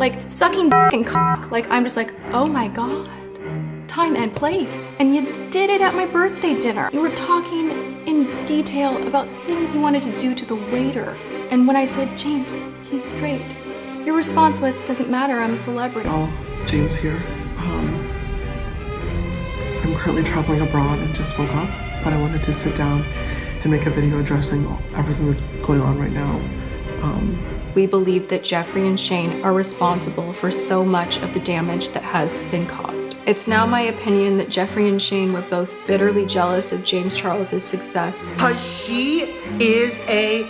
like sucking and cock. Like, I'm just like, oh my God, time and place. And you did it at my birthday dinner. You were talking in detail about things you wanted to do to the waiter. And when I said, James, he's straight, your response was, doesn't matter, I'm a celebrity. Oh, James here. I'm currently traveling abroad and just woke up, but I wanted to sit down and make a video addressing everything that's going on right now. We believe that Jeffree and Shane are responsible for so much of the damage that has been caused. It's now my opinion that Jeffree and Shane were both bitterly jealous of James Charles's success. Because she is a...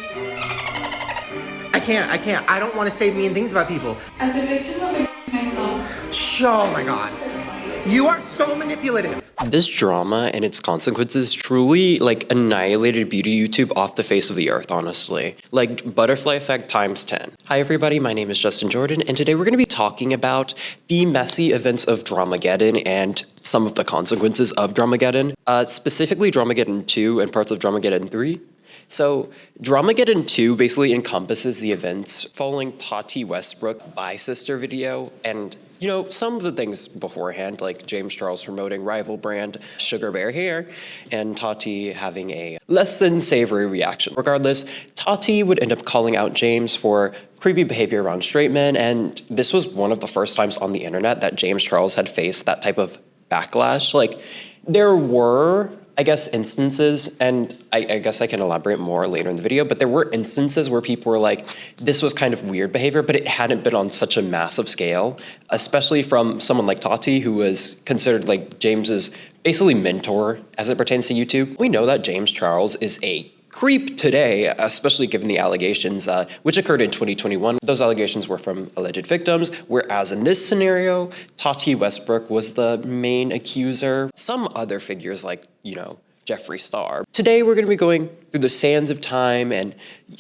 I can't. I don't want to say mean things about people. As a victim of a myself. Oh my God. You are so manipulative. This drama and its consequences truly like annihilated beauty YouTube off the face of the earth, honestly. Like butterfly effect times 10. Hi everybody, my name is Justin Jordan, and today we're going to be talking about the messy events of Dramageddon and some of the consequences of Dramageddon, specifically Dramageddon 2 and parts of Dramageddon 3. So Dramageddon 2 basically encompasses the events following Tati Westbrook bi-sister video and, you know, some of the things beforehand, like James Charles promoting rival brand Sugar Bear Hair and Tati having a less than savory reaction. Regardless, Tati would end up calling out James for creepy behavior around straight men, and this was one of the first times on the internet that James Charles had faced that type of backlash. Like, there were, I guess, instances, and I guess I can elaborate more later in the video, but there were instances where people were like, this was kind of weird behavior, but it hadn't been on such a massive scale, especially from someone like Tati, who was considered like James's basically mentor as it pertains to YouTube. We know that James Charles is a creep today, especially given the allegations, which occurred in 2021. Those allegations were from alleged victims, whereas in this scenario, Tati Westbrook was the main accuser. Some other figures like, you know, Jeffree Star. Today, we're going to be going through the sands of time and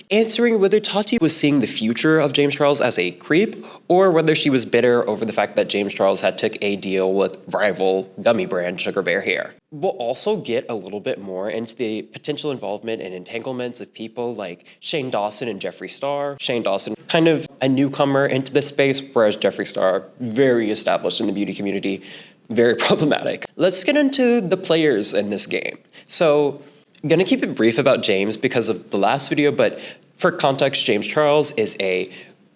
answering whether Tati was seeing the future of James Charles as a creep, or whether she was bitter over the fact that James Charles had took a deal with rival gummy brand Sugar Bear Hair. We'll also get a little bit more into the potential involvement and entanglements of people like Shane Dawson and Jeffree Star. Shane Dawson, kind of a newcomer into this space, whereas Jeffree Star, very established in the beauty community, very problematic. Let's get into the players in this game. So, I'm gonna keep it brief about James because of the last video, but for context, James Charles is a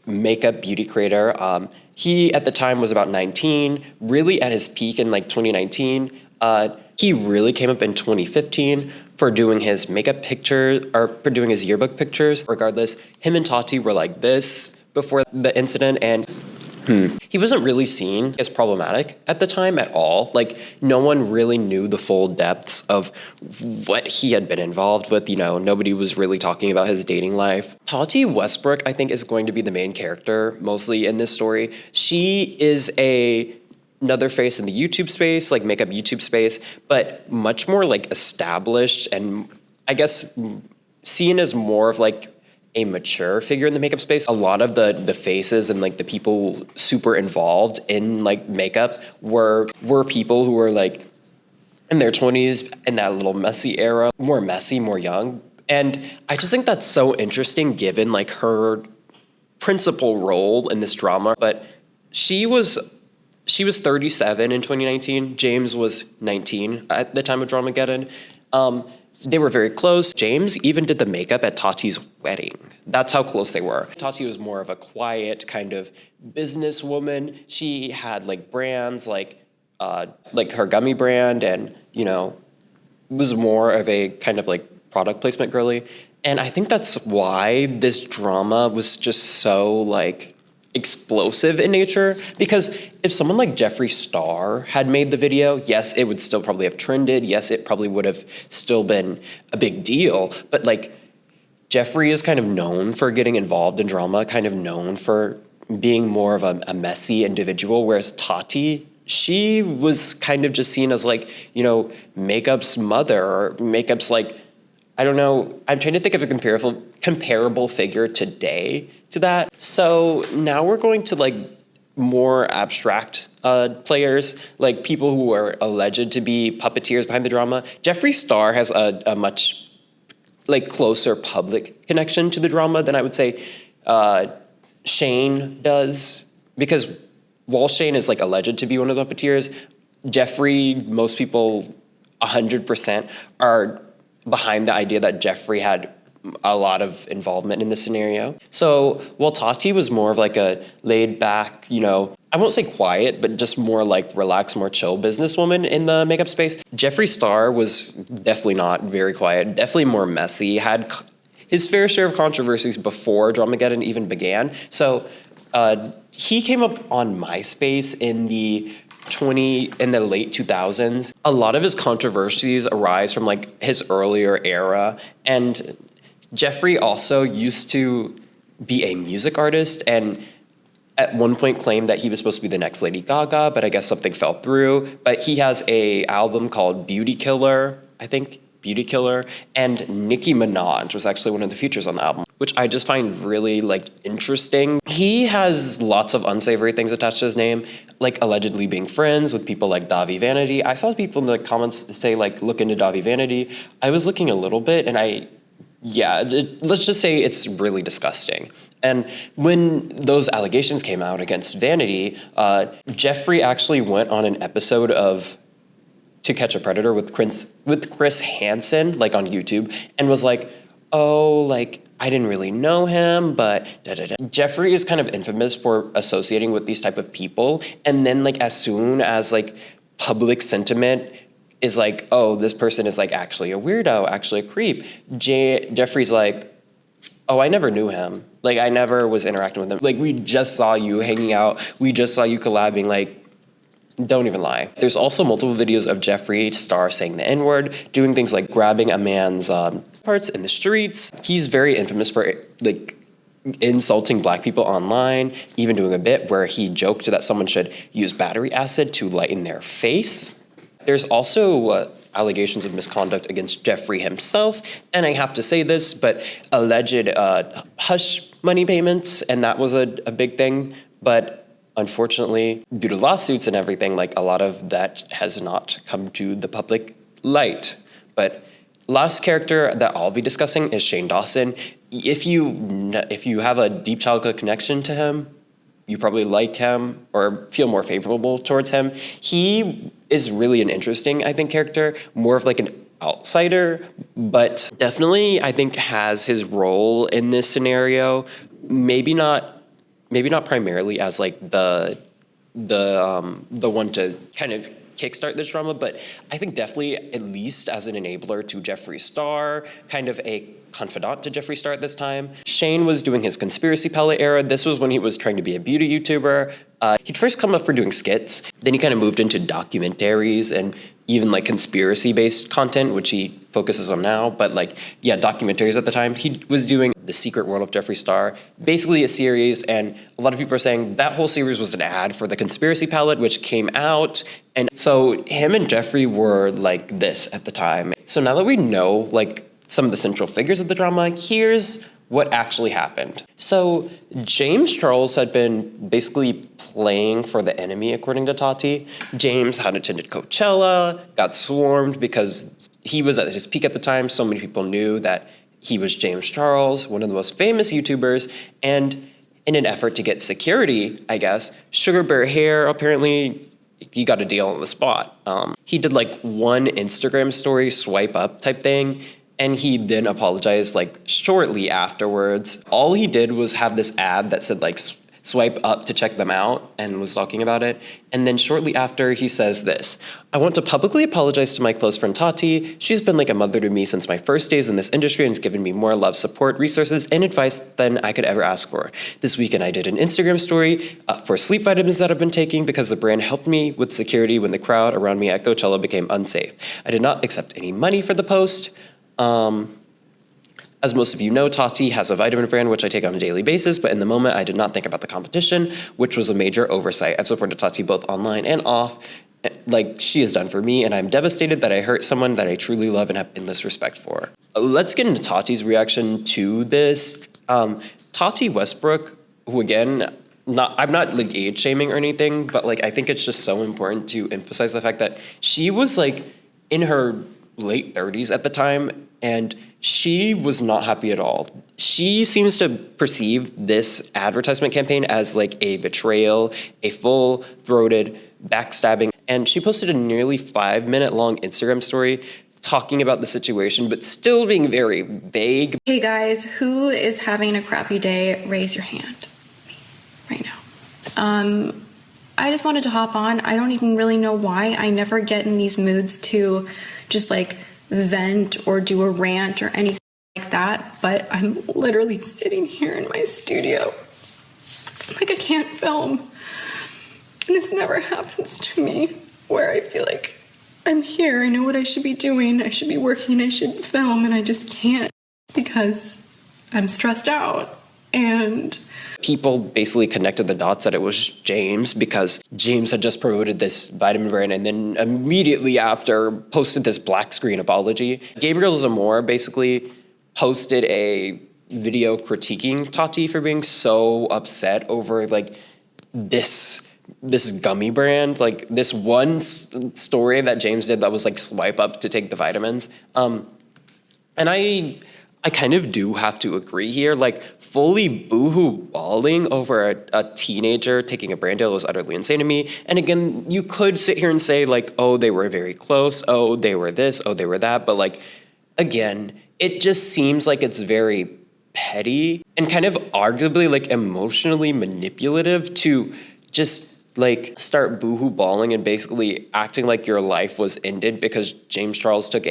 makeup beauty creator. He, at the time, was about 19, really at his peak in like 2019. He really came up in 2015 for doing his makeup picture, or for doing his yearbook pictures. Regardless, him and Tati were like this before the incident, and he wasn't really seen as problematic at the time at all. Like, no one really knew the full depths of what he had been involved with. You know, nobody was really talking about his dating life. Tati Westbrook, I think, is going to be the main character, mostly in this story. She is another face in the YouTube space, like makeup YouTube space, but much more like established and I guess seen as more of like a mature figure in the makeup space. A lot of the faces and like the people super involved in like makeup were people who were like in their 20s in that little messy era, more messy, more young. And I just think that's so interesting given like her principal role in this drama. But she was 37 in 2019. James was 19 at the time of Dramageddon. They were very close. James even did the makeup at Tati's wedding. That's how close they were. Tati was more of a quiet kind of businesswoman. She had like brands like her gummy brand, and you know, was more of a kind of like product placement girly. And I think that's why this drama was just so like explosive in nature, because if someone like Jeffree Star had made the video, yes, it would still probably have trended. Yes, it probably would have still been a big deal. But like, Jeffree is kind of known for getting involved in drama, kind of known for being more of a messy individual, whereas Tati, she was kind of just seen as like, you know, makeup's mother, or makeup's like, I don't know, I'm trying to think of a comparable figure today to that. So now we're going to like more abstract players, like people who are alleged to be puppeteers behind the drama. Jeffree Star has a much like closer public connection to the drama than I would say Shane does. because while Shane is like alleged to be one of the puppeteers, Jefree, most people 100% are behind the idea that Jefree had a lot of involvement in this scenario. So while Tati was more of like a laid back, you know, I won't say quiet, but just more like relaxed, more chill businesswoman in the makeup space, Jeffree Star was definitely not very quiet, definitely more messy, had his fair share of controversies before Dramageddon even began. So he came up on MySpace in the late 2000s. A lot of his controversies arise from like his earlier era, and Jefree also used to be a music artist and at one point claimed that he was supposed to be the next Lady Gaga, but I guess something fell through. But he has a album called Beauty Killer, I think, Beauty Killer, and Nicki Minaj was actually one of the features on the album, which I just find really like interesting. He has lots of unsavory things attached to his name, like allegedly being friends with people like Davi Vanity. I saw people in the comments say like, look into Davi Vanity. I was looking a little bit and let's just say it's really disgusting. And when those allegations came out against Vanity, Jefree actually went on an episode of To Catch a Predator with Chris Hansen, like on YouTube, and was like, oh, like, I didn't really know him, but da-da-da. Jefree is kind of infamous for associating with these type of people, and then like as soon as like public sentiment is like, oh, this person is like actually a weirdo, actually a creep, Jeffree's like, oh, I never knew him. Like, I never was interacting with him. Like, we just saw you hanging out. We just saw you collabing. Like, don't even lie. There's also multiple videos of Jefree Star saying the N-word, doing things like grabbing a man's parts in the streets. He's very infamous for, like, insulting black people online, even doing a bit where he joked that someone should use battery acid to lighten their face. There's also allegations of misconduct against Jefree himself, and I have to say this, but alleged hush money payments, and that was a big thing, but unfortunately, due to lawsuits and everything, like a lot of that has not come to the public light. But last character that I'll be discussing is Shane Dawson. If you have a deep childhood connection to him, you probably like him or feel more favorable towards him. He is really an interesting, I think, character, more of like an outsider, but definitely I think has his role in this scenario. Maybe not primarily as like the one to kind of kickstart this drama, but I think definitely at least as an enabler to Jefree Star, kind of a confidant to Jefree Star at this time. Shane was doing his conspiracy palette era. This was when he was trying to be a beauty YouTuber. He'd first come up for doing skits, then he kind of moved into documentaries and even like conspiracy-based content, which he focuses on now, but like, yeah, documentaries at the time. He was doing The Secret World of Jefree Star, basically a series, and a lot of people are saying that whole series was an ad for the conspiracy palette, which came out, and so him and Jefree were like this at the time. So now that we know like some of the central figures of the drama, here's what actually happened. So James Charles had been basically playing for the enemy, according to Tati. James had attended Coachella, got swarmed because he was at his peak at the time. So many people knew that he was James Charles, one of the most famous YouTubers, and in an effort to get security, I guess, Sugar Bear Hair, apparently he got a deal on the spot. He did like one Instagram story swipe up type thing, and he then apologized like shortly afterwards. All he did was have this ad that said like swipe up to check them out and was talking about it. And then shortly after he says this, I want to publicly apologize to my close friend Tati. She's been like a mother to me since my first days in this industry and has given me more love, support, resources, and advice than I could ever ask for. This weekend I did an Instagram story for sleep vitamins that I've been taking because the brand helped me with security when the crowd around me at Coachella became unsafe. I did not accept any money for the post. As most of you know, Tati has a vitamin brand, which I take on a daily basis, but in the moment, I did not think about the competition, which was a major oversight. I've supported Tati both online and off, like she has done for me, and I'm devastated that I hurt someone that I truly love and have endless respect for. Let's get into Tati's reaction to this. Tati Westbrook, who again, I'm not like age shaming or anything, but like I think it's just so important to emphasize the fact that she was like in her late 30s at the time, and she was not happy at all. She seems to perceive this advertisement campaign as like a betrayal, a full-throated backstabbing, and she posted a nearly 5-minute long Instagram story talking about the situation, but still being very vague. Hey guys, who is having a crappy day? Raise your hand. Me, right now. I just wanted to hop on. I don't even really know why. I never get in these moods to just like vent or do a rant or anything like that, but I'm literally sitting here in my studio like I can't film. And this never happens to me, where I feel like I'm here, I know what I should be doing, I should be working, I should film, and I just can't because I'm stressed out. And people basically connected the dots that it was James, because James had just promoted this vitamin brand and then immediately after posted this black screen apology. Gabriel Zamora basically posted a video critiquing Tati for being so upset over like this gummy brand, like this one story that James did that was like swipe up to take the vitamins. And I kind of do have to agree here, like fully boohoo bawling over a teenager taking a brand deal is utterly insane to me. And again, you could sit here and say like, oh, they were very close. Oh, they were this. Oh, they were that. But like, again, it just seems like it's very petty and kind of arguably like emotionally manipulative to just like start boohoo bawling and basically acting like your life was ended because James Charles took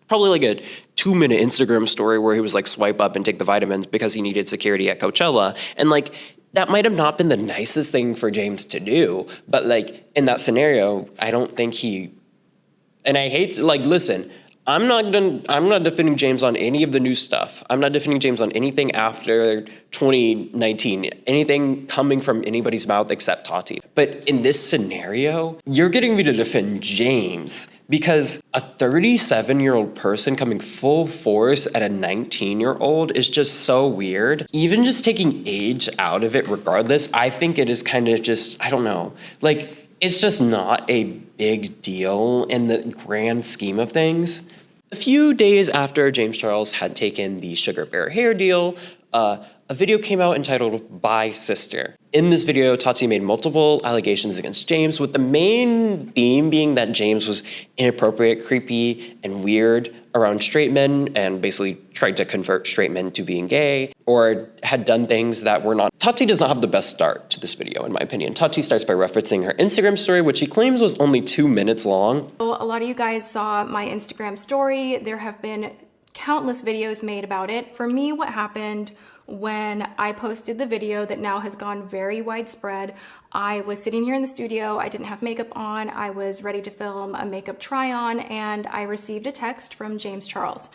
probably like a 2-minute Instagram story where he was like swipe up and take the vitamins because he needed security at Coachella. And like, that might have not been the nicest thing for James to do, but like in that scenario, I don't think and I hate to, like, listen, I'm not defending James on any of the new stuff. I'm not defending James on anything after 2019, anything coming from anybody's mouth except Tati. But in this scenario, you're getting me to defend James because a 37-year-old person coming full force at a 19-year-old is just so weird. Even just taking age out of it regardless, I think it is kind of just, I don't know, like, it's just not a big deal in the grand scheme of things. A few days after James Charles had taken the Sugar Bear hair deal, a video came out entitled Bye Sister. In this video, Tati made multiple allegations against James, with the main theme being that James was inappropriate, creepy, and weird around straight men and basically tried to convert straight men to being gay or had done things that were not. Tati does not have the best start to this video, in my opinion. Tati starts by referencing her Instagram story, which she claims was only 2 minutes long. a lot of you guys saw my Instagram story. There have been countless videos made about it. For me, what happened when I posted the video that now has gone very widespread, I was sitting here in the studio, I didn't have makeup on, I was ready to film a makeup try on, and I received a text from James Charles.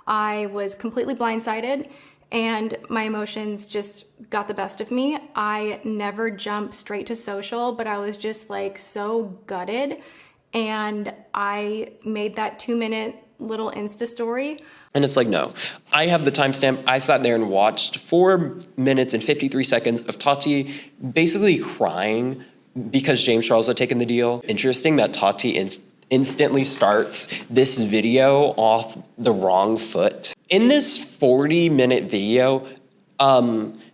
I was completely blindsided and my emotions just got the best of me. I never jumped straight to social, but I was just like so gutted, and I made that 2-minute little Insta story. And it's like, no, I have the timestamp. I sat there and watched 4 minutes and 53 seconds of Tati basically crying because James Charles had taken the deal. Interesting that Tati instantly starts this video off the wrong foot. In this 40-minute video,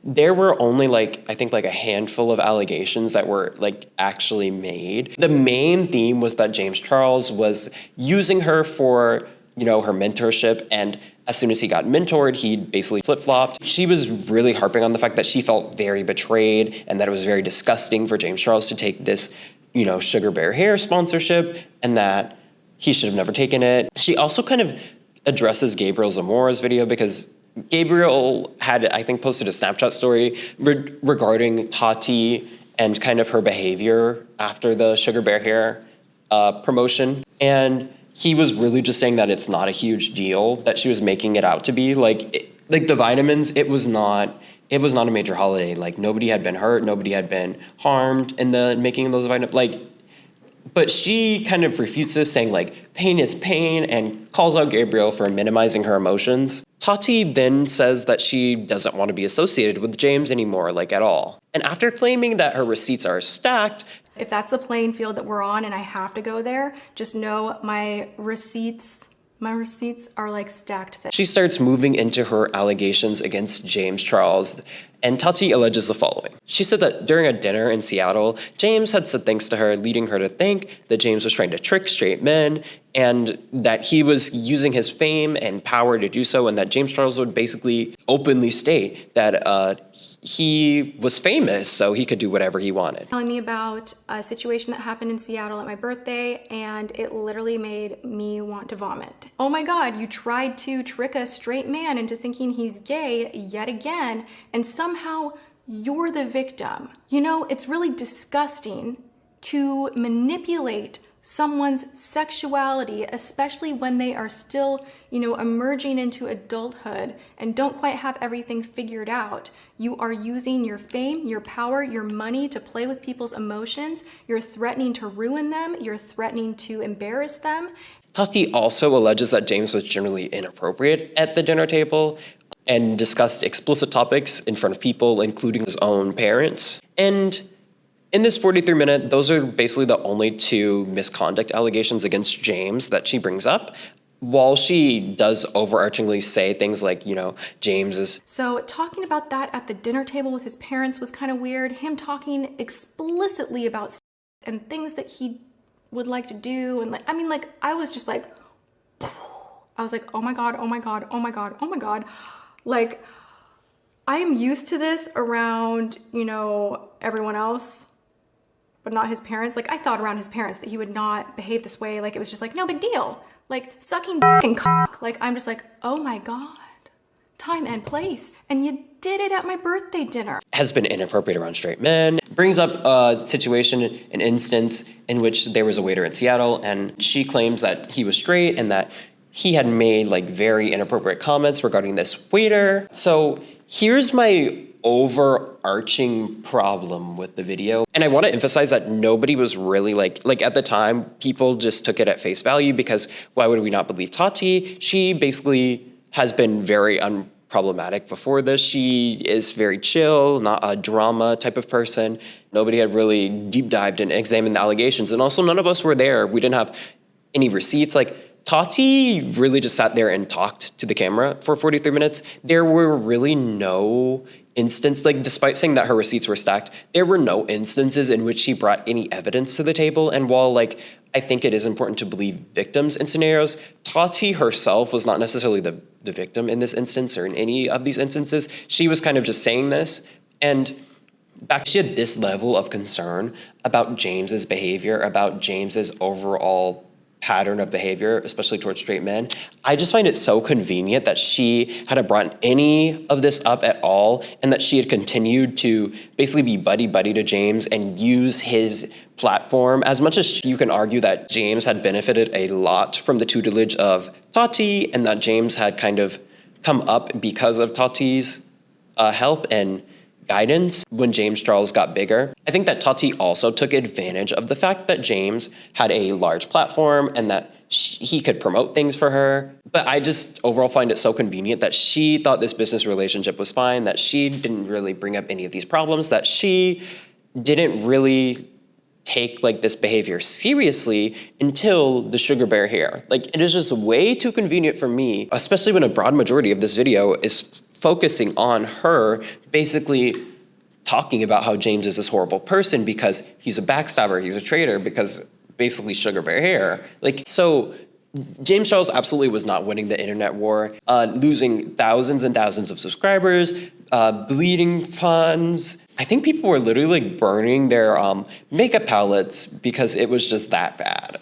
there were only I think a handful of allegations that were actually made. The main theme was that James Charles was using her for her mentorship, and as soon as he got mentored, he basically flip-flopped. She was really harping on the fact that she felt very betrayed and that it was very disgusting for James Charles to take this, Sugar Bear hair sponsorship, and that he should have never taken it. She also kind of addresses Gabriel Zamora's video because Gabriel had, I think, posted a Snapchat story regarding Tati and kind of her behavior after the Sugar Bear hair promotion. And he was really just saying that it's not a huge deal, that she was making it out to be. Like the vitamins, it was not a major holiday. Nobody had been hurt, nobody had been harmed in the making of those vitamins. But she kind of refutes this, saying pain is pain, and calls out Gabriel for minimizing her emotions. Tati then says that she doesn't want to be associated with James anymore, at all. And after claiming that her receipts are stacked, If that's the playing field that we're on and I have to go there, just know my receipts are like stacked thick. She starts moving into her allegations against James Charles, and Tati alleges the following. She said that during a dinner in Seattle, James had said things to her, leading her to think that James was trying to trick straight men, and that he was using his fame and power to do so, and that James Charles would basically openly state that he was famous, so he could do whatever he wanted. Telling me about a situation that happened in Seattle at my birthday, and it literally made me want to vomit. Oh my God, you tried to trick a straight man into thinking he's gay yet again, and somehow you're the victim. You know, it's really disgusting to manipulate someone's sexuality, especially when they are still, emerging into adulthood and don't quite have everything figured out. You are using your fame, your power, your money to play with people's emotions. You're threatening to ruin them. You're threatening to embarrass them. Tati also alleges that James was generally inappropriate at the dinner table and discussed explicit topics in front of people, including his own parents. And in this 43-minute, those are basically the only two misconduct allegations against James that she brings up, while she does overarchingly say things like, James is... So talking about that at the dinner table with his parents was kind of weird. Him talking explicitly about sex and things that he would like to do. And I was just like, I was like, oh my God, oh my God, oh my God, oh my God. Like, I am used to this around, everyone else, but not his parents. Like, I thought around his parents that he would not behave this way. Like, it was just like, no big deal. Like, sucking and cock. Like, I'm just like, oh my God, time and place. And you did it at my birthday dinner. Has been inappropriate around straight men. Brings up a situation, an instance in which there was a waiter in Seattle, and she claims that he was straight and that he had made very inappropriate comments regarding this waiter. So here's my overarching problem with the video. And I want to emphasize that nobody was really like at the time, people just took it at face value because why would we not believe Tati? She basically has been very unproblematic before this. She is very chill, not a drama type of person. Nobody had really deep dived and examined the allegations. And also none of us were there. We didn't have any receipts. Tati really just sat there and talked to the camera for 43 minutes. There were really no instance, despite saying that her receipts were stacked, there were no instances in which she brought any evidence to the table. And while I think it is important to believe victims in scenarios, Tati herself was not necessarily the victim in this instance or in any of these instances. She was kind of just saying this. And she had this level of concern about James's behavior, about James's overall pattern of behavior, especially towards straight men. I just find it so convenient that she hadn't brought any of this up at all, and that she had continued to basically be buddy-buddy to James and use his platform. As much as you can argue that James had benefited a lot from the tutelage of Tati, and that James had kind of come up because of Tati's help and guidance when James Charles got bigger. I think that Tati also took advantage of the fact that James had a large platform and that he could promote things for her. But I just overall find it so convenient that she thought this business relationship was fine, that she didn't really bring up any of these problems, that she didn't really take this behavior seriously until the sugar bear hair. It is just way too convenient for me, especially when a broad majority of this video is focusing on her basically talking about how James is this horrible person because he's a backstabber, he's a traitor, because basically sugar bear hair. So James Charles absolutely was not winning the internet war, losing thousands and thousands of subscribers, bleeding funds. I think people were literally burning their makeup palettes because it was just that bad.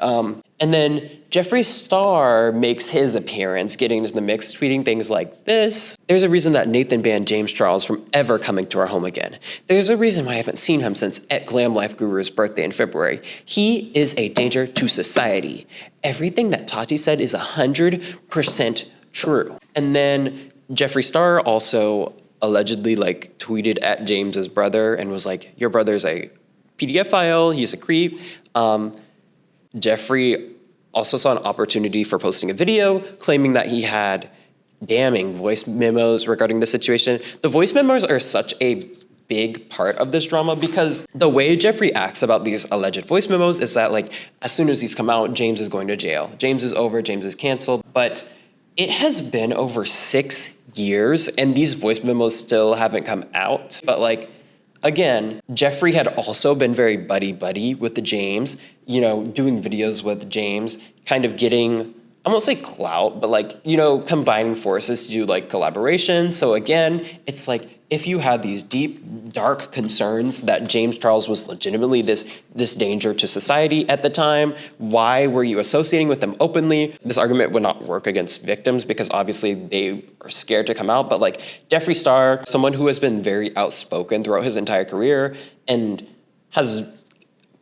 And then Jeffree Star makes his appearance, getting into the mix, tweeting things like this. There's a reason that Nathan banned James Charles from ever coming to our home again. There's a reason why I haven't seen him since at Glam Life Guru's birthday in February. He is a danger to society. Everything that Tati said is 100% true. And then Jeffree Star also allegedly tweeted at James's brother and was like, your brother's a PDF file, he's a creep. Jeffree also saw an opportunity for posting a video claiming that he had damning voice memos regarding the situation. The voice memos are such a big part of this drama because the way Jeffree acts about these alleged voice memos is that, like, as soon as these come out, James is going to jail. James is over, James is canceled. But it has been over 6 years and these voice memos still haven't come out. But, like, again, Jeffree had also been very buddy-buddy with the James, you know, doing videos with James, kind of getting, I won't say clout, but, like, you know, combining forces to do, like, collaboration. So again, it's like, if you had these deep, dark concerns that James Charles was legitimately this danger to society at the time, why were you associating with them openly? This argument would not work against victims because obviously they are scared to come out, but like Jeffree Star, someone who has been very outspoken throughout his entire career and has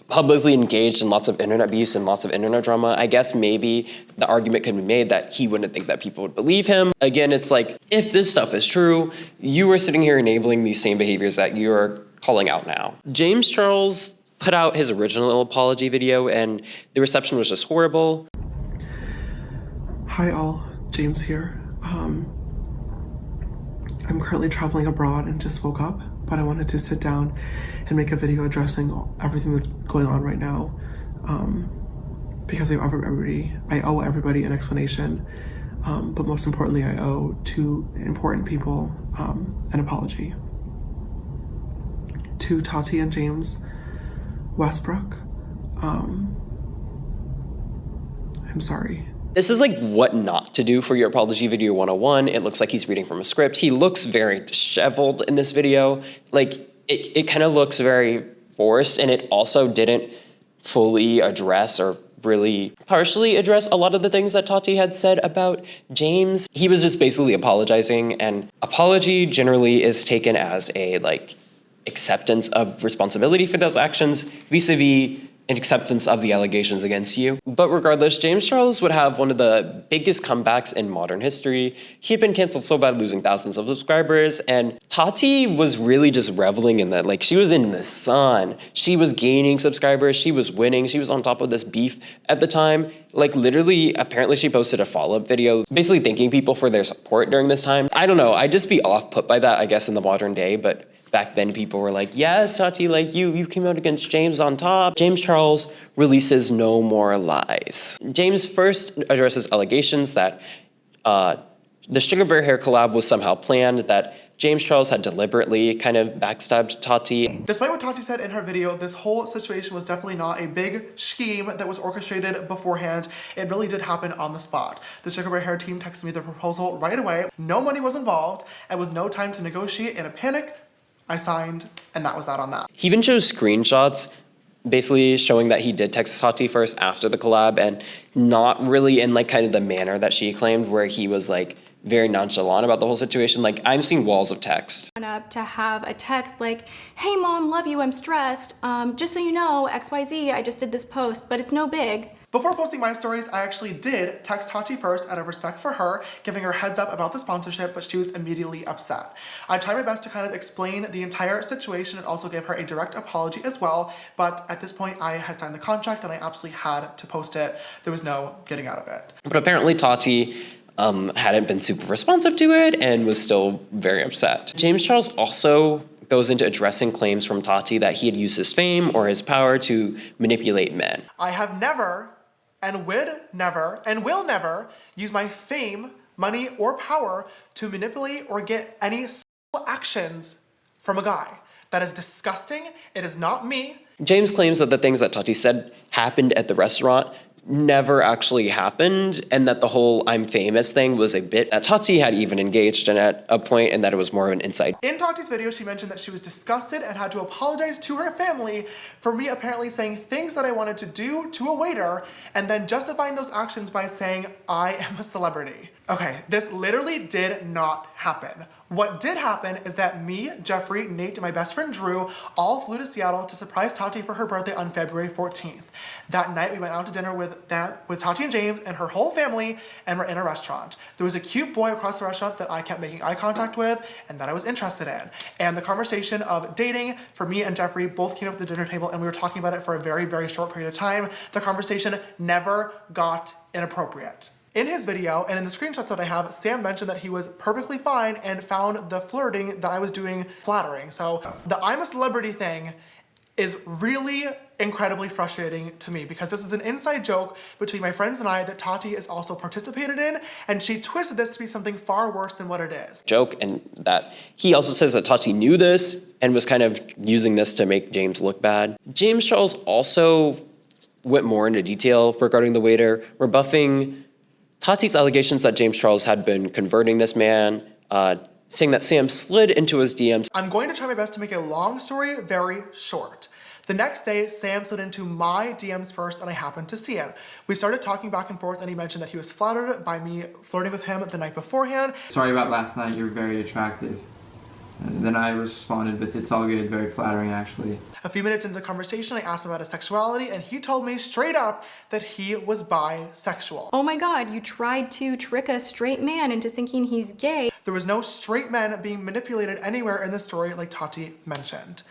publicly engaged in lots of internet abuse and lots of internet drama, I guess maybe the argument can be made that he wouldn't think that people would believe him. Again, it's like, if this stuff is true, you are sitting here enabling these same behaviors that you're calling out now. James Charles put out his original apology video and the reception was just horrible. Hi all, James here. I'm currently traveling abroad and just woke up, but I wanted to sit down and make a video addressing everything that's going on right now, because I owe everybody an explanation, but most importantly, I owe 2 important people an apology. To Tati and James Westbrook, I'm sorry. This is like what not to do for your apology video 101. It looks like he's reading from a script. He looks very disheveled in this video. Like, it kind of looks very forced, and it also didn't fully address or really partially address a lot of the things that Tati had said about James. He was just basically apologizing, and apology generally is taken as a, like, acceptance of responsibility for those actions vis-a-vis an acceptance of the allegations against you. But regardless, James Charles would have one of the biggest comebacks in modern history. He had been canceled so bad, losing thousands of subscribers, and Tati was really just reveling in that. Like, she was in the sun. She was gaining subscribers. She was winning. She was on top of this beef at the time. Like, literally, apparently she posted a follow-up video basically thanking people for their support during this time. I don't know. I'd just be off-put by that, I guess, in the modern day, but back then, people were like, yes, Tati, like, you came out against James on top. James Charles releases no more lies. James first addresses allegations that the Sugar Bear Hair collab was somehow planned, that James Charles had deliberately kind of backstabbed Tati. Despite what Tati said in her video, this whole situation was definitely not a big scheme that was orchestrated beforehand. It really did happen on the spot. The Sugar Bear Hair team texted me the proposal right away. No money was involved, and with no time to negotiate, in a panic, I signed, and that was that on that. He even shows screenshots basically showing that he did text Tati first after the collab, and not really in like kind of the manner that she claimed, where he was like very nonchalant about the whole situation. Like, I'm seeing walls of text. Up to have a text like, hey mom, love you, I'm stressed. Just so you know, XYZ, I just did this post, but it's no big. Before posting my stories, I actually did text Tati first out of respect for her, giving her heads up about the sponsorship, but she was immediately upset. I tried my best to kind of explain the entire situation and also give her a direct apology as well, but at this point I had signed the contract and I absolutely had to post it. There was no getting out of it. But apparently Tati hadn't been super responsive to it and was still very upset. James Charles also goes into addressing claims from Tati that he had used his fame or his power to manipulate men. I have never and would never and will never use my fame, money, or power to manipulate or get any actions from a guy. That is disgusting. It is not me. James claims that the things that Tati said happened at the restaurant never actually happened, and that the whole I'm famous thing was a bit that Tati had even engaged in at a point, and that it was more of an inside. In Tati's video, she mentioned that she was disgusted and had to apologize to her family for me apparently saying things that I wanted to do to a waiter and then justifying those actions by saying I am a celebrity. Okay, this literally did not happen. What did happen is that me, Jeffree, Nate, and my best friend Drew all flew to Seattle to surprise Tati for her birthday on February 14th. That night, we went out to dinner with Tati and James and her whole family, and we're in a restaurant. There was a cute boy across the restaurant that I kept making eye contact with and that I was interested in. And the conversation of dating for me and Jeffree both came up at the dinner table, and we were talking about it for a very, very short period of time. The conversation never got inappropriate. In his video and in the screenshots that I have, Sam mentioned that he was perfectly fine and found the flirting that I was doing flattering. So the I'm a celebrity thing is really incredibly frustrating to me because this is an inside joke between my friends and I that Tati has also participated in, and she twisted this to be something far worse than what it is. Joke, and that he also says that Tati knew this and was kind of using this to make James look bad. James Charles also went more into detail regarding the waiter, rebuffing Tati's allegations that James Charles had been converting this man, saying that Sam slid into his DMs. I'm going to try my best to make a long story very short. The next day, Sam slid into my DMs first, and I happened to see it. We started talking back and forth, and he mentioned that he was flattered by me flirting with him the night beforehand. Sorry about last night, you're very attractive. And then I responded with, it's all good, very flattering actually. A few minutes into the conversation, I asked him about his sexuality, and he told me straight up that he was bisexual. Oh my God, you tried to trick a straight man into thinking he's gay. There was no straight men being manipulated anywhere in the story like Tati mentioned.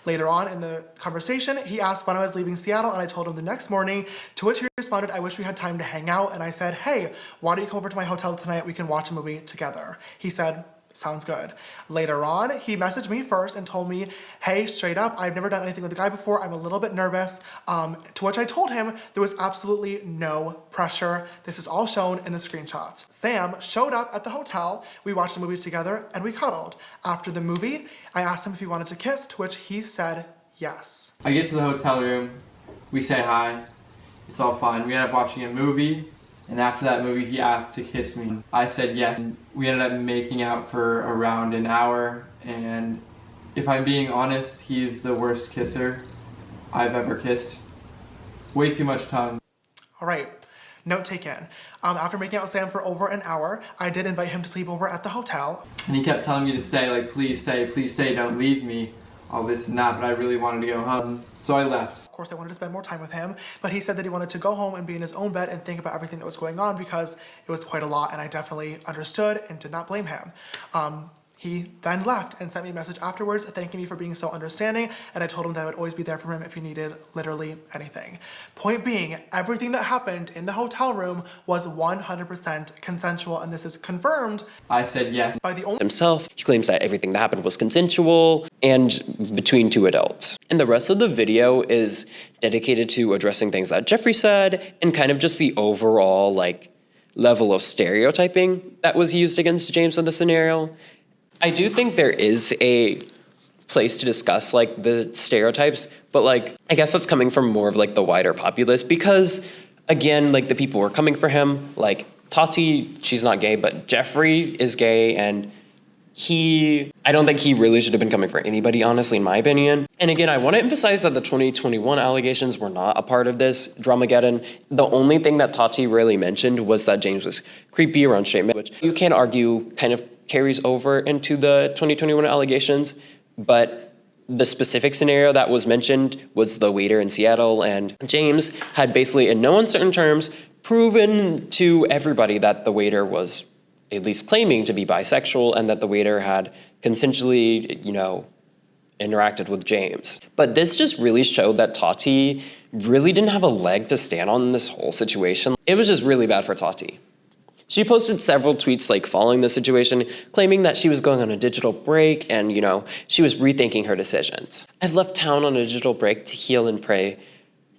Later on in the conversation, he asked when I was leaving Seattle, and I told him the next morning, to which he responded, I wish we had time to hang out, and I said, hey, why don't you come over to my hotel tonight? We can watch a movie together. He said, sounds good. Later on, he messaged me first and told me, hey, straight up, I've never done anything with a guy before. I'm a little bit nervous. To which I told him there was absolutely no pressure. This is all shown in the screenshots. Sam showed up at the hotel. We watched the movie together and we cuddled. After the movie, I asked him if he wanted to kiss, to which he said yes. I get to the hotel room, we say hi, it's all fine. We end up watching a movie, and after that movie he asked to kiss me. I said yes. We ended up making out for around an hour, and if I'm being honest, he's the worst kisser I've ever kissed. Way too much tongue. All right, note taken. After making out with Sam for over an hour, I did invite him to sleep over at the hotel. And he kept telling me to stay, like, please stay, don't leave me. All this and that, but I really wanted to go home, so I left. Of course, I wanted to spend more time with him, but he said that he wanted to go home and be in his own bed and think about everything that was going on because it was quite a lot, and I definitely understood and did not blame him. He then left and sent me a message afterwards thanking me for being so understanding, and I told him that I would always be there for him if he needed literally anything. Point being, everything that happened in the hotel room was 100% consensual, and this is confirmed. I said yes. By the only Himself, he claims that everything that happened was consensual and between two adults. And the rest of the video is dedicated to addressing things that Jeffree said and kind of just the overall level of stereotyping that was used against James in the scenario. I do think there is a place to discuss the stereotypes, but I guess that's coming from more of the wider populace because again, the people who are coming for him, Tati, she's not gay, but Jeffree is gay, and I don't think he really should have been coming for anybody, honestly, in my opinion. And again, I want to emphasize that the 2021 allegations were not a part of this Dramageddon. The only thing that Tati really mentioned was that James was creepy around straight men, which you can argue kind of carries over into the 2021 allegations, but the specific scenario that was mentioned was the waiter in Seattle, and James had basically, in no uncertain terms, proven to everybody that the waiter was at least claiming to be bisexual and that the waiter had consensually, interacted with James. But this just really showed that Tati really didn't have a leg to stand on in this whole situation. It was just really bad for Tati. She posted several tweets following the situation, claiming that she was going on a digital break and, she was rethinking her decisions. I've left town on a digital break to heal and pray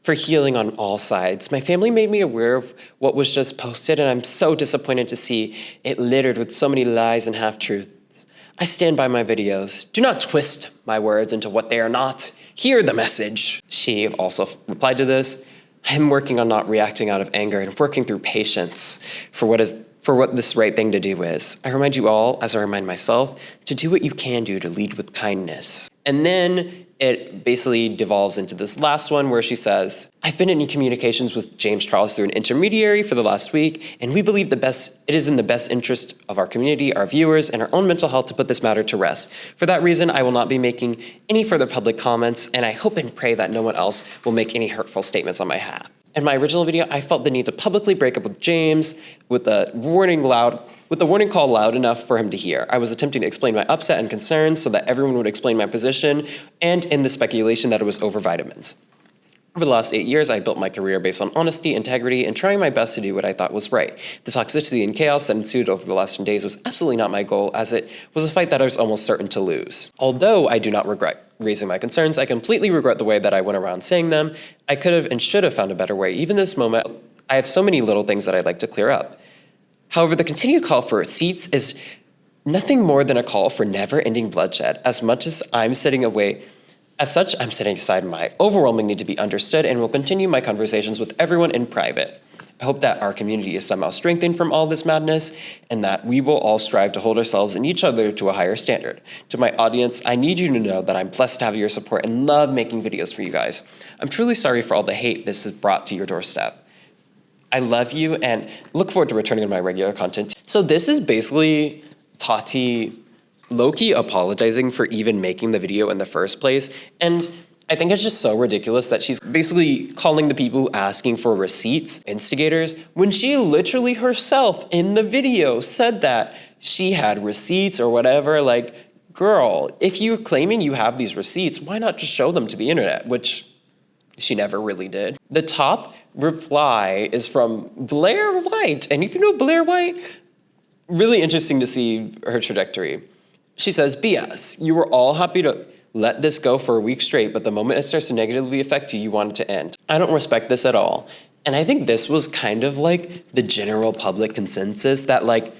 for healing on all sides. My family made me aware of what was just posted, and I'm so disappointed to see it littered with so many lies and half-truths. I stand by my videos. Do not twist my words into what they are not. Hear the message. She also replied to this. I'm working on not reacting out of anger and working through patience for what this right thing to do is. I remind you all, as I remind myself, to do what you can do to lead with kindness. And then it basically devolves into this last one where she says, I've been in communications with James Charles through an intermediary for the last week, and we believe it is in the best interest of our community, our viewers, and our own mental health to put this matter to rest. For that reason, I will not be making any further public comments, and I hope and pray that no one else will make any hurtful statements on my behalf. In my original video, I felt the need to publicly break up with James with the warning call loud enough for him to hear. I was attempting to explain my upset and concerns so that everyone would explain my position, and in the speculation that it was over vitamins. Over the last 8 years, I built my career based on honesty, integrity, and trying my best to do what I thought was right. The toxicity and chaos that ensued over the last 10 days was absolutely not my goal, as it was a fight that I was almost certain to lose. Although I do not regret raising my concerns, I completely regret the way that I went around saying them. I could have and should have found a better way. Even this moment, I have so many little things that I'd like to clear up. However, the continued call for receipts is nothing more than a call for never-ending bloodshed. As such, I'm setting aside my overwhelming need to be understood and will continue my conversations with everyone in private. I hope that our community is somehow strengthened from all this madness and that we will all strive to hold ourselves and each other to a higher standard. To my audience, I need you to know that I'm blessed to have your support and love making videos for you guys. I'm truly sorry for all the hate this has brought to your doorstep. I love you and look forward to returning to my regular content. So this is basically Tati low-key apologizing for even making the video in the first place. And I think it's just so ridiculous that she's basically calling the people asking for receipts instigators when she literally herself in the video said that she had receipts or whatever. Like, girl, if you're claiming you have these receipts, why not just show them to the internet, which she never really did. The top reply is from Blair White. And if you know Blair White, really interesting to see her trajectory. She says, BS, you were all happy to let this go for a week straight, but the moment it starts to negatively affect you, you want it to end. I don't respect this at all. And I think this was kind of like the general public consensus that like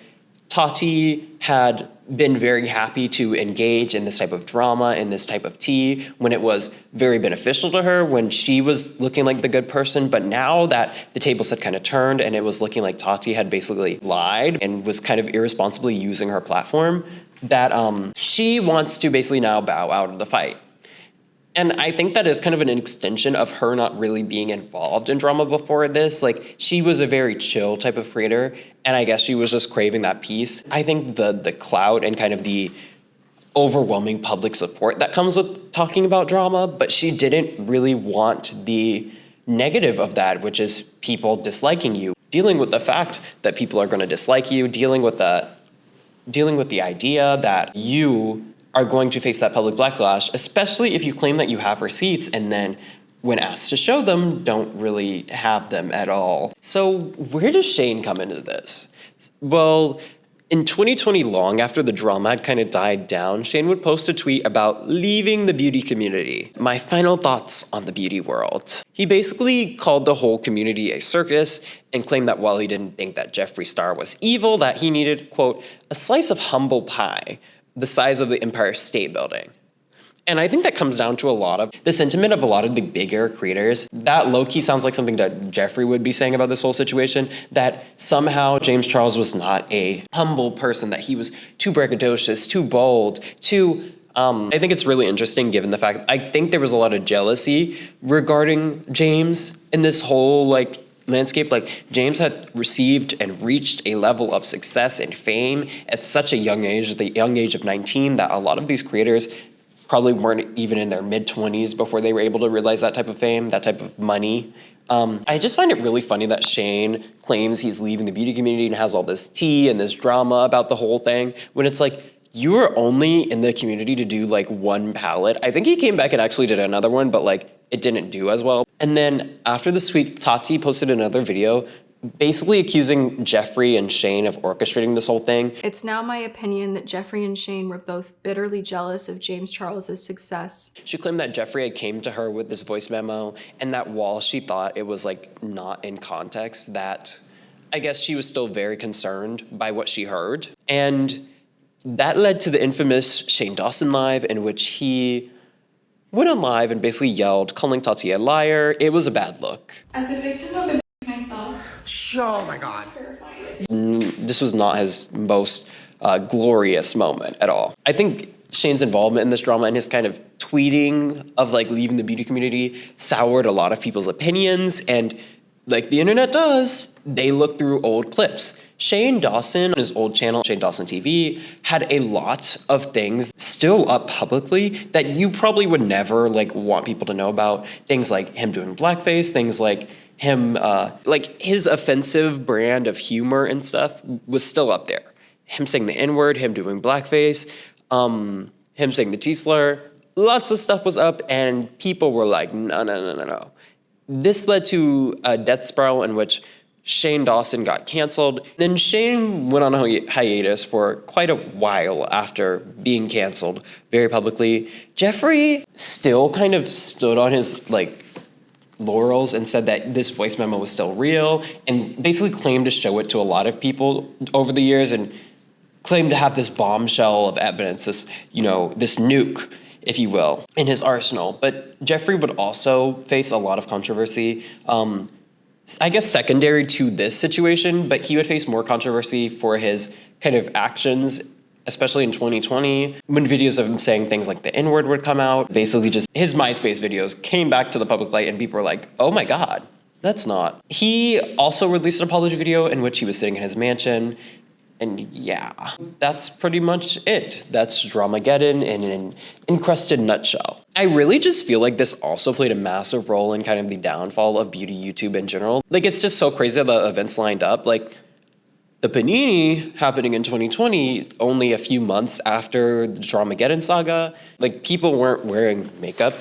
Tati had been very happy to engage in this type of drama and this type of tea when it was very beneficial to her, when she was looking like the good person. But now that the tables had kind of turned and it was looking like Tati had basically lied and was kind of irresponsibly using her platform, that she wants to basically now bow out of the fight. And I think that is kind of an extension of her not really being involved in drama before this. Like, she was a very chill type of creator, and I guess she was just craving that peace. I think the clout and kind of the overwhelming public support that comes with talking about drama, but she didn't really want the negative of that, which is people disliking you. Dealing with the fact that people are going to dislike you, dealing with the idea that you are going to face that public backlash, especially if you claim that you have receipts and then when asked to show them, don't really have them at all. So where does Shane come into this? Well, in 2020, long after the drama had kind of died down, Shane would post a tweet about leaving the beauty community. My final thoughts on the beauty world. He basically called the whole community a circus and claimed that while he didn't think that Jeffree Star was evil, that he needed, quote, a slice of humble pie the size of the Empire State Building. And I think that comes down to a lot of the sentiment of a lot of the bigger creators. That low-key sounds like something that Jeffree would be saying about this whole situation, that somehow James Charles was not a humble person, that he was too braggadocious, too bold, too... I think it's really interesting given the fact, I think there was a lot of jealousy regarding James in this whole, like, landscape. Like, James had received and reached a level of success and fame at such a young age, the young age of 19, that a lot of these creators probably weren't even in their mid-20s before they were able to realize that type of fame, that type of money. I just find it really funny that Shane claims he's leaving the beauty community and has all this tea and this drama about the whole thing, when it's like, you were only in the community to do like one palette. I think he came back and actually did another one, but like it didn't do as well. And then after this tweet, Tati posted another video basically accusing Jeffree and Shane of orchestrating this whole thing. It's now my opinion that Jeffree and Shane were both bitterly jealous of James Charles's success. She claimed that Jeffree had came to her with this voice memo, and that while she thought it was like not in context, that I guess she was still very concerned by what she heard. And that led to the infamous Shane Dawson live, in which he went on live and basically yelled, calling Tati a liar. It was a bad look. As a victim of abuse myself. Oh my God. This was not his most glorious moment at all. I think Shane's involvement in this drama and his kind of tweeting of like leaving the beauty community soured a lot of people's opinions, and like the internet does, they look through old clips. Shane Dawson, on his old channel, Shane Dawson TV, had a lot of things still up publicly that you probably would never like want people to know about. Things like him doing blackface, things like him, like his offensive brand of humor and stuff was still up there. Him saying the N-word, him doing blackface, him saying the T-slur, lots of stuff was up, and people were like, no. This led to a death spiral in which Shane Dawson got canceled. Then Shane went on a hiatus for quite a while after being canceled very publicly. Jefree still kind of stood on his laurels and said that this voice memo was still real and basically claimed to show it to a lot of people over the years and claimed to have this bombshell of evidence, this nuke, if you will, in his arsenal. But Jefree would also face a lot of controversy, I guess secondary to this situation, but he would face more controversy for his kind of actions, especially in 2020, when videos of him saying things like the N-word would come out. Basically just his MySpace videos came back to the public light and people were like, oh my God, that's not. He also released an apology video in which he was sitting in his mansion. And yeah, that's pretty much it. That's Dramageddon in an encrusted nutshell. I really just feel like this also played a massive role in kind of the downfall of beauty YouTube in general. It's just so crazy that the events lined up. The panini happening in 2020, only a few months after the Dramageddon saga. People weren't wearing makeup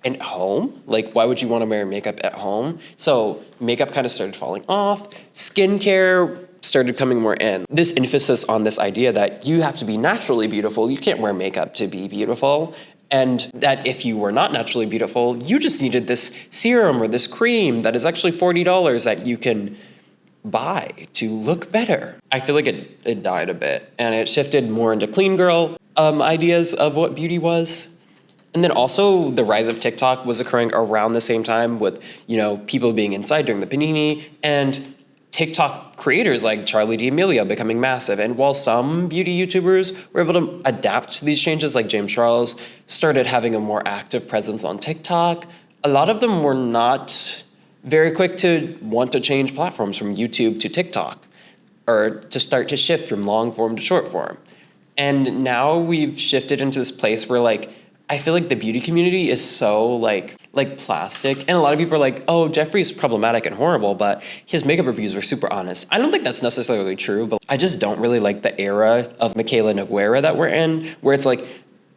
at home. Why would you want to wear makeup at home? So makeup kind of started falling off. Skincare started coming more in. This emphasis on this idea that you have to be naturally beautiful, you can't wear makeup to be beautiful, and that if you were not naturally beautiful, you just needed this serum or this cream that is actually $40 that you can buy to look better. I feel like it died a bit, and it shifted more into clean girl ideas of what beauty was. And then also the rise of TikTok was occurring around the same time with, people being inside during the panini and TikTok creators like Charli D'Amelio becoming massive. And while some beauty YouTubers were able to adapt to these changes, like James Charles started having a more active presence on TikTok, a lot of them were not very quick to want to change platforms from YouTube to TikTok or to start to shift from long form to short form. And now we've shifted into this place where I feel like the beauty community is so like plastic, and a lot of people are like, oh, Jeffree's problematic and horrible, but his makeup reviews were super honest. I don't think that's necessarily true, but I just don't really like the era of Michaela Noguera that we're in, where it's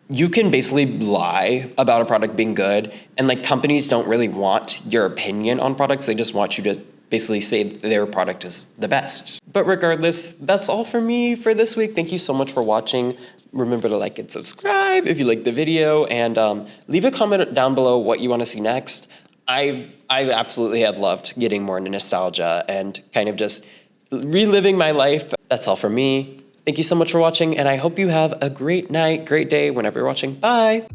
you can basically lie about a product being good, and companies don't really want your opinion on products. They just want you to basically say their product is the best. But regardless, that's all for me for this week. Thank you so much for watching. Remember to like and subscribe if you liked the video, and leave a comment down below what you want to see next. I absolutely have loved getting more into nostalgia and kind of just reliving my life. That's all for me. Thank you so much for watching, and I hope you have a great night, great day whenever you're watching. Bye.